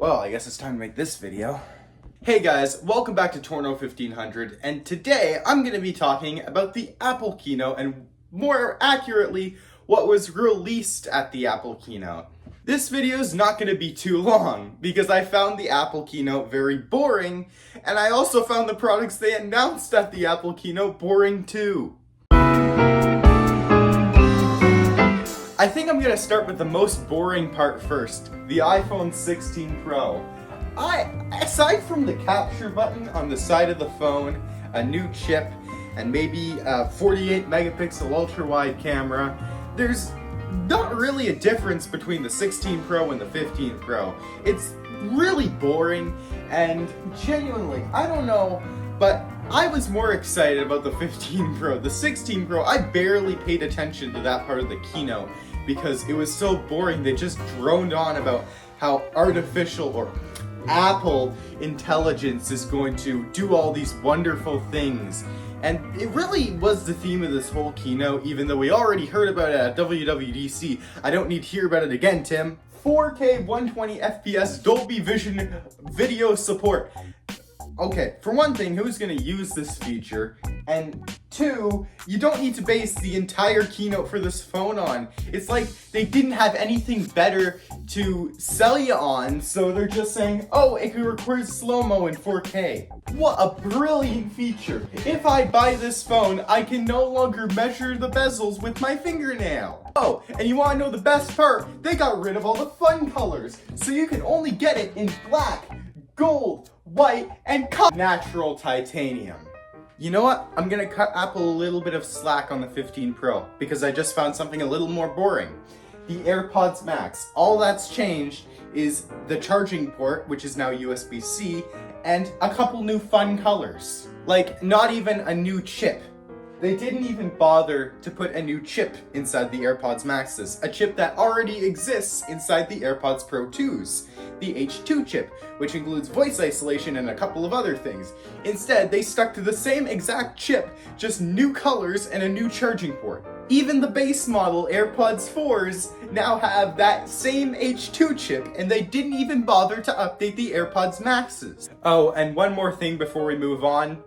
Well, I guess it's time to make this video. Hey guys, welcome back to Torno 1500, and today I'm going to be talking about the Apple keynote, and more accurately, what was released at the Apple keynote. This video is not going to be too long, because I found the Apple keynote very boring, and I also found the products they announced at the Apple keynote boring too. I think I'm going to start with the most boring part first, the iPhone 16 Pro. Aside from the capture button on the side of the phone, a new chip, and maybe a 48 megapixel ultra-wide camera, there's not really a difference between the 16 Pro and the 15 Pro. It's really boring, and genuinely, I don't know, but I was more excited about the 15 Pro. The 16 Pro, I barely paid attention to that part of the keynote because it was so boring. They just droned on about how artificial or Apple intelligence is going to do all these wonderful things. And it really was the theme of this whole keynote, even though we already heard about it at WWDC. I don't need to hear about it again, Tim. 4K 120 FPS Dolby Vision video support. Okay, for one thing, who's gonna use this feature? And two, you don't need to base the entire keynote for this phone on. It's like they didn't have anything better to sell you on, so they're just saying, oh, it can record slow-mo in 4K. What a brilliant feature. If I buy this phone, I can no longer measure the bezels with my fingernail. Oh, and you wanna know the best part? They got rid of all the fun colors, so you can only get it in black, gold, white, and natural titanium. You know what? I'm gonna cut Apple a little bit of slack on the 15 Pro because I just found something a little more boring. The AirPods Max. All that's changed is the charging port, which is now USB-C, and a couple new fun colors. Like, not even a new chip. They didn't even bother to put a new chip inside the AirPods Maxes, a chip that already exists inside the AirPods Pro 2s, the H2 chip, which includes voice isolation and a couple of other things. Instead, they stuck to the same exact chip, just new colors and a new charging port. Even the base model AirPods 4s now have that same H2 chip, and they didn't even bother to update the AirPods Maxes. Oh, and one more thing before we move on.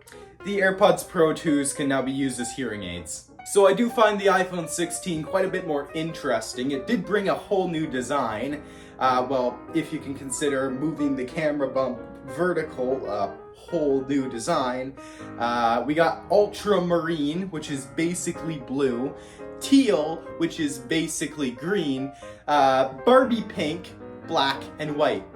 The AirPods Pro 2s can now be used as hearing aids. So I do find the iPhone 16 quite a bit more interesting. It did bring a whole new design. Well, if you can consider moving the camera bump vertical, a whole new design. We got ultramarine, which is basically blue, teal, which is basically green, Barbie pink, black, and white.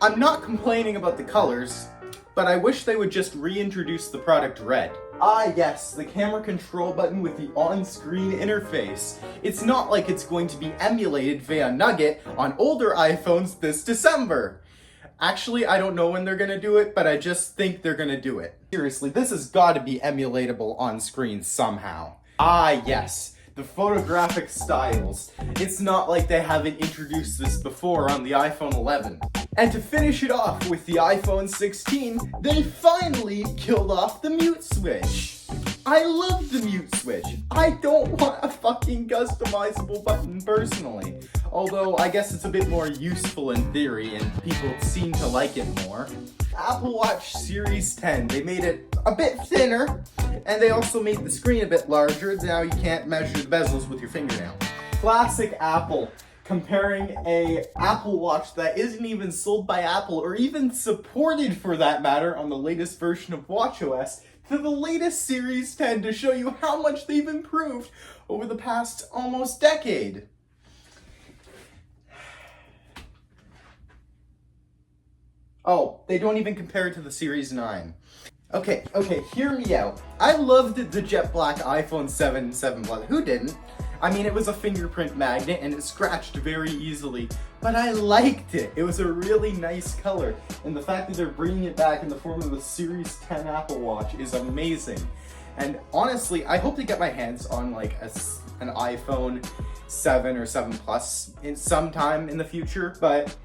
I'm not complaining about the colors, but I wish they would just reintroduce the product red. Ah yes, the camera control button with the on-screen interface. It's not like it's going to be emulated via Nugget on older iPhones this December. Actually, I don't know when they're gonna do it, but I just think they're gonna do it. Seriously, this has gotta be emulatable on screen somehow. Ah yes, the photographic styles. It's not like they haven't introduced this before on the iPhone 11. And to finish it off with the iPhone 16, they finally killed off the mute switch. I love the mute switch. I don't want a fucking customizable button personally. Although I guess it's a bit more useful in theory and people seem to like it more. Apple Watch Series 10, they made it a bit thinner and they also made the screen a bit larger. Now you can't measure the bezels with your fingernail. Classic Apple. Comparing a Apple Watch that isn't even sold by Apple or even supported for that matter on the latest version of watchOS to the latest Series 10 to show you how much they've improved over the past almost decade. Oh, they don't even compare it to the Series 9. Okay, hear me out. I loved the jet black iPhone 7 7 Plus. Who didn't? I mean, it was a fingerprint magnet and it scratched very easily, but I liked it. It was a really nice color, and the fact that they're bringing it back in the form of the Series 10 Apple Watch is amazing. And honestly, I hope to get my hands on like an iPhone 7 or 7 Plus in sometime in the future, but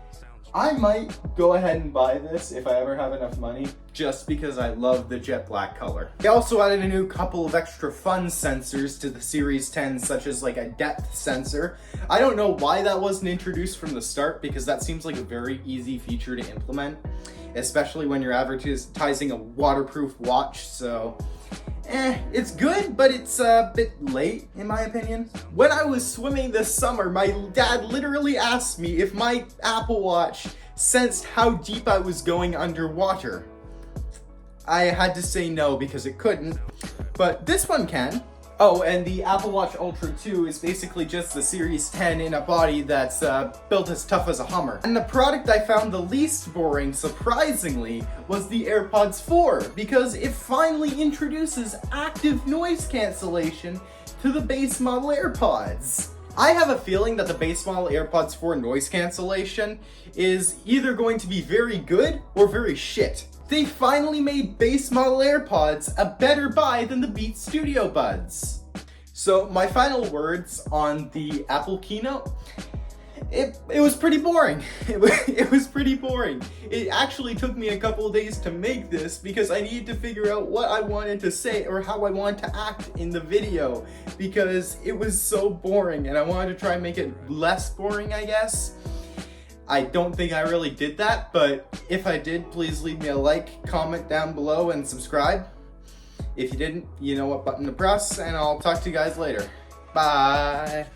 I might go ahead and buy this if I ever have enough money, just because I love the jet black color. They also added a new couple of extra fun sensors to the Series 10, such as like a depth sensor. I don't know why that wasn't introduced from the start, because that seems like a very easy feature to implement, especially when you're advertising a waterproof watch, so it's good, but it's a bit late in my opinion. When I was swimming this summer, my dad literally asked me if my Apple Watch sensed how deep I was going underwater. I had to say no because it couldn't, but this one can. Oh, and the Apple Watch Ultra 2 is basically just the Series 10 in a body that's built as tough as a Hummer. And the product I found the least boring, surprisingly, was the AirPods 4, because it finally introduces active noise cancellation to the base model AirPods. I have a feeling that the base model AirPods 4 noise cancellation is either going to be very good or very shit. They finally made base model AirPods a better buy than the Beats Studio Buds. So my final words on the Apple keynote, it was pretty boring. It was pretty boring. It actually took me a couple of days to make this because I needed to figure out what I wanted to say or how I wanted to act in the video, because it was so boring and I wanted to try and make it less boring, I guess. I don't think I really did that, but if I did, please leave me a like, comment down below, and subscribe. If you didn't, you know what button to press, and I'll talk to you guys later. Bye!